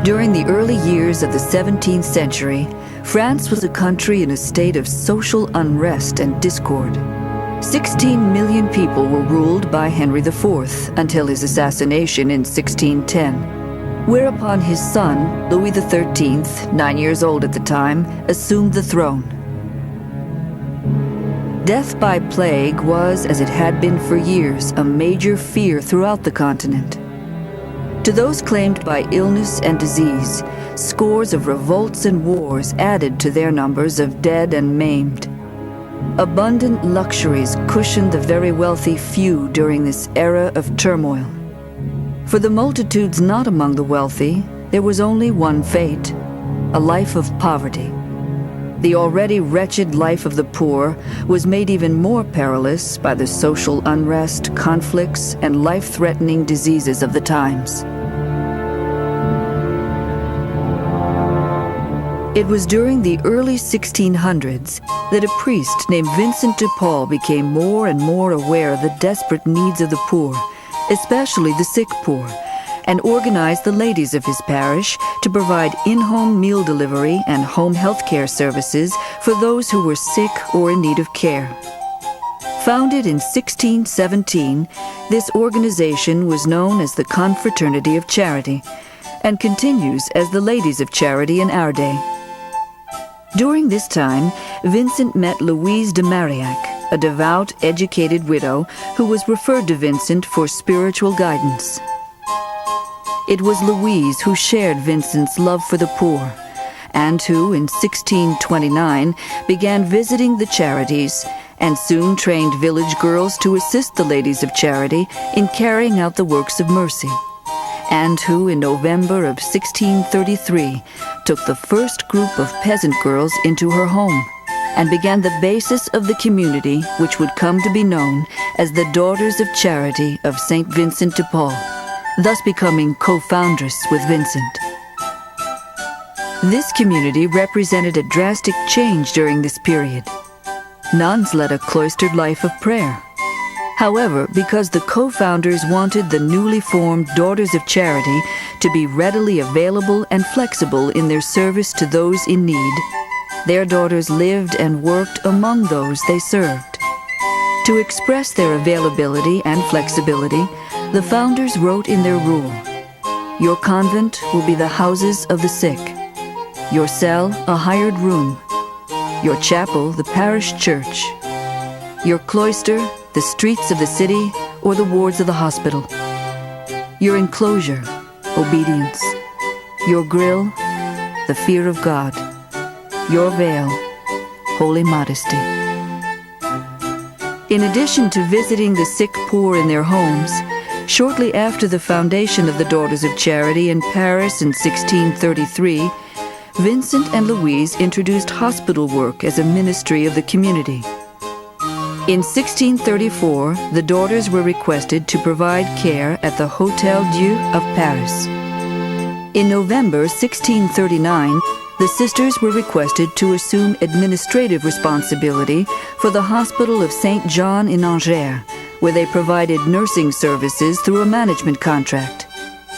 During the early years of the 17th century, France was a country in a state of social unrest and discord. 16 million people were ruled by Henry IV until his assassination in 1610, whereupon his son, Louis XIII, 9 years old at the time, assumed the throne. Death by plague was, as it had been for years, a major fear throughout the continent. To those claimed by illness and disease, scores of revolts and wars added to their numbers of dead and maimed. Abundant luxuries cushioned the very wealthy few during this era of turmoil. For the multitudes not among the wealthy, there was only one fate: a life of poverty. The already wretched life of the poor was made even more perilous by the social unrest, conflicts, and life-threatening diseases of the times. It was during the early 1600s that a priest named Vincent de Paul became more and more aware of the desperate needs of the poor, especially the sick poor, and organized the ladies of his parish to provide in-home meal delivery and home health care services for those who were sick or in need of care. Founded in 1617, this organization was known as the Confraternity of Charity and continues as the Ladies of Charity in our day. During this time, Vincent met Louise de Marillac, a devout, educated widow who was referred to Vincent for spiritual guidance. It was Louise who shared Vincent's love for the poor, and who, in 1629, began visiting the charities and soon trained village girls to assist the Ladies of Charity in carrying out the works of mercy, and who, in November of 1633, took the first group of peasant girls into her home and began the basis of the community which would come to be known as the Daughters of Charity of St. Vincent de Paul, thus becoming co-foundress with Vincent. This community represented a drastic change during this period. Nuns led a cloistered life of prayer. However, because the co-founders wanted the newly formed Daughters of Charity to be readily available and flexible in their service to those in need, their daughters lived and worked among those they served. To express their availability and flexibility, the founders wrote in their rule, "Your convent will be the houses of the sick, your cell a hired room, your chapel the parish church, your cloister the streets of the city or the wards of the hospital, your enclosure obedience, your grill the fear of God, your veil holy modesty." In addition to visiting the sick poor in their homes, shortly after the foundation of the Daughters of Charity in Paris in 1633, Vincent and Louise introduced hospital work as a ministry of the community. In 1634, the daughters were requested to provide care at the Hôtel Dieu of Paris. In November 1639, the sisters were requested to assume administrative responsibility for the Hospital of Saint John in Angers, where they provided nursing services through a management contract,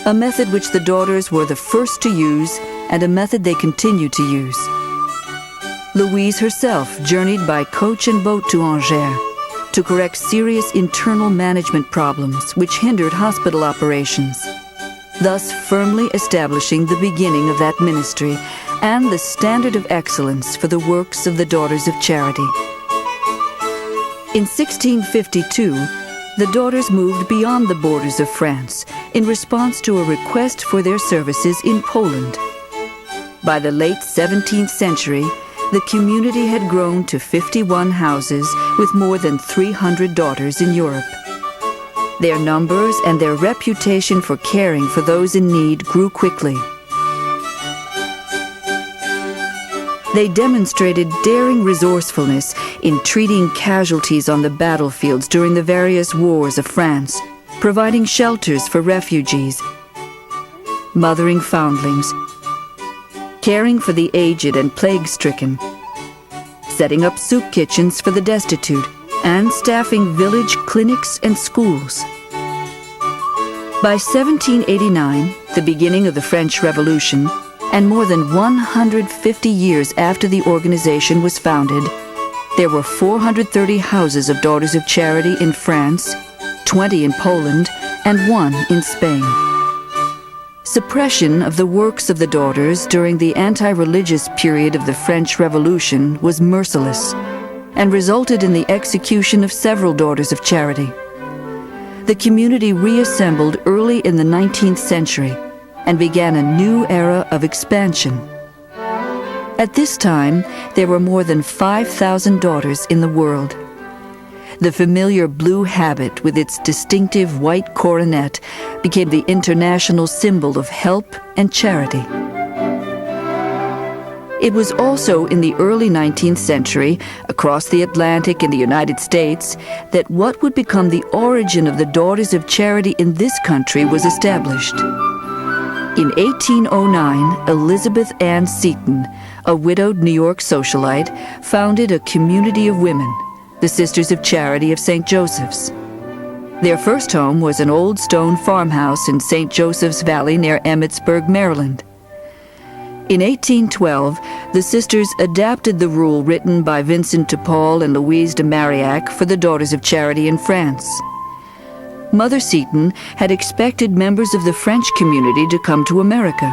a method which the daughters were the first to use and a method they continue to use. Louise herself journeyed by coach and boat to Angers to correct serious internal management problems which hindered hospital operations, thus firmly establishing the beginning of that ministry and the standard of excellence for the works of the Daughters of Charity. In 1652, the daughters moved beyond the borders of France in response to a request for their services in Poland. By the late 17th century, the community had grown to 51 houses with more than 300 daughters in Europe. Their numbers and their reputation for caring for those in need grew quickly. They demonstrated daring resourcefulness in treating casualties on the battlefields during the various wars of France, providing shelters for refugees, mothering foundlings, caring for the aged and plague-stricken, setting up soup kitchens for the destitute, and staffing village clinics and schools. By 1789, the beginning of the French Revolution, and more than 150 years after the organization was founded, there were 430 houses of Daughters of Charity in France, 20 in Poland, and 1 in Spain. Suppression of the works of the Daughters during the anti-religious period of the French Revolution was merciless and resulted in the execution of several Daughters of Charity. The community reassembled early in the 19th century and began a new era of expansion. At this time, there were more than 5,000 daughters in the world. The familiar blue habit with its distinctive white coronet became the international symbol of help and charity. It was also in the early 19th century, across the Atlantic in the United States, that what would become the origin of the Daughters of Charity in this country was established. In 1809, Elizabeth Ann Seton, a widowed New York socialite, founded a community of women, the Sisters of Charity of St. Joseph's. Their first home was an old stone farmhouse in St. Joseph's Valley near Emmitsburg, Maryland. In 1812, the sisters adapted the rule written by Vincent de Paul and Louise de Marillac for the Daughters of Charity in France. Mother Seton had expected members of the French community to come to America,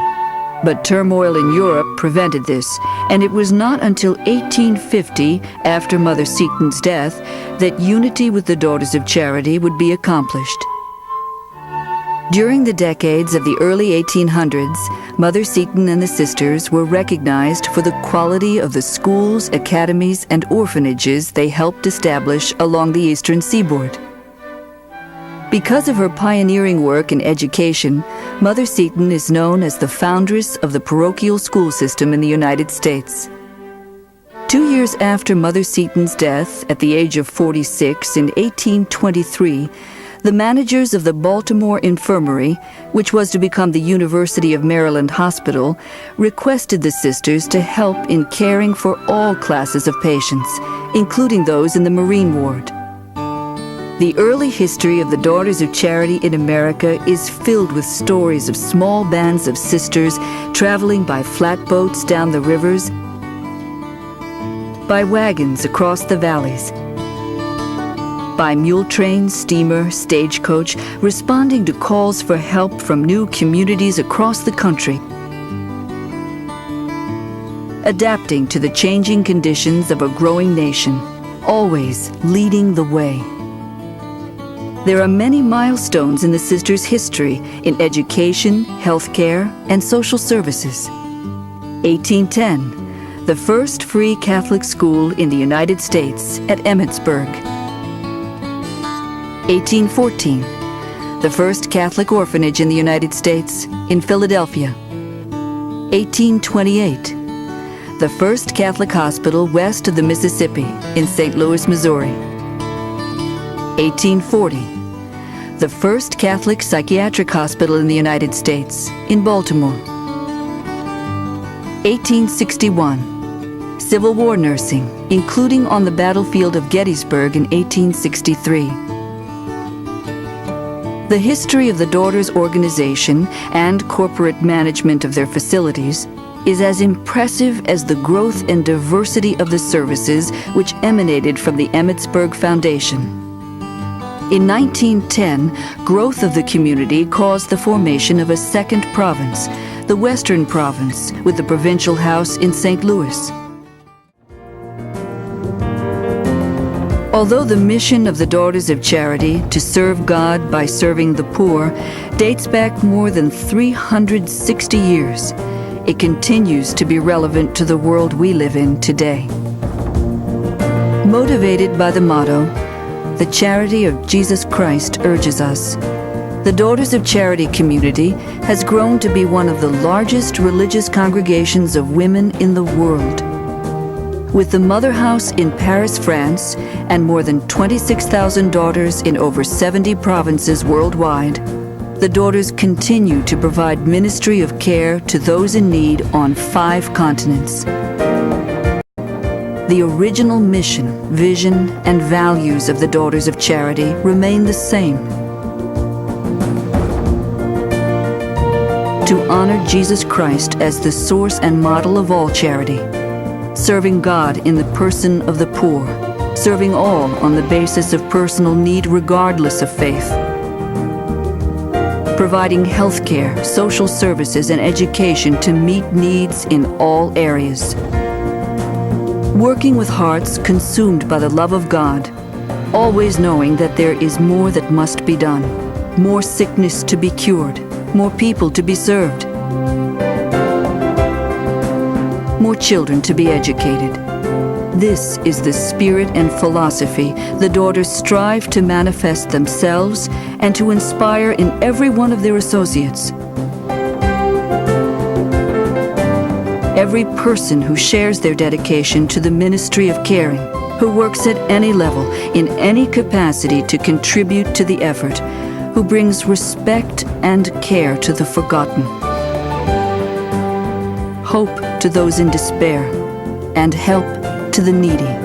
but turmoil in Europe prevented this, and it was not until 1850, after Mother Seton's death, that unity with the Daughters of Charity would be accomplished. During the decades of the early 1800s, Mother Seton and the sisters were recognized for the quality of the schools, academies, and orphanages they helped establish along the eastern seaboard. Because of her pioneering work in education, Mother Seton is known as the foundress of the parochial school system in the United States. 2 years after Mother Seton's death, at the age of 46 in 1823, the managers of the Baltimore Infirmary, which was to become the University of Maryland Hospital, requested the sisters to help in caring for all classes of patients, including those in the Marine Ward. The early history of the Daughters of Charity in America is filled with stories of small bands of sisters traveling by flatboats down the rivers, by wagons across the valleys, by mule train, steamer, stagecoach, responding to calls for help from new communities across the country, adapting to the changing conditions of a growing nation, always leading the way. There are many milestones in the sisters' history in education, healthcare, and social services. 1810, the first free Catholic school in the United States at Emmitsburg. 1814, the first Catholic orphanage in the United States in Philadelphia. 1828, the first Catholic hospital west of the Mississippi in St. Louis, Missouri. 1840, the first Catholic psychiatric hospital in the United States in Baltimore. 1861, Civil War nursing, including on the battlefield of Gettysburg in 1863. The history of the Daughters organization and corporate management of their facilities is as impressive as the growth and diversity of the services which emanated from the Emmitsburg Foundation. In 1910, growth of the community caused the formation of a second province, the Western Province, with the provincial house in St. Louis. Although the mission of the Daughters of Charity to serve God by serving the poor dates back more than 360 years, it continues to be relevant to the world we live in today. Motivated by the motto, "The charity of Jesus Christ urges us," the Daughters of Charity community has grown to be one of the largest religious congregations of women in the world. With the Mother House in Paris, France, and more than 26,000 daughters in over 70 provinces worldwide, the Daughters continue to provide ministry of care to those in need on 5 continents. The original mission, vision, and values of the Daughters of Charity remain the same. to honor Jesus Christ as the source and model of all charity, serving God in the person of the poor, serving all on the basis of personal need regardless of faith, providing health care, social services, and education to meet needs in all areas, working with hearts consumed by the love of God, always knowing that there is more that must be done, more sickness to be cured, more people to be served, more children to be educated. This is the spirit and philosophy the daughters strive to manifest themselves and to inspire in every one of their associates. Every person who shares their dedication to the ministry of caring, who works at any level, in any capacity to contribute to the effort, who brings respect and care to the forgotten, hope to those in despair, and help to the needy.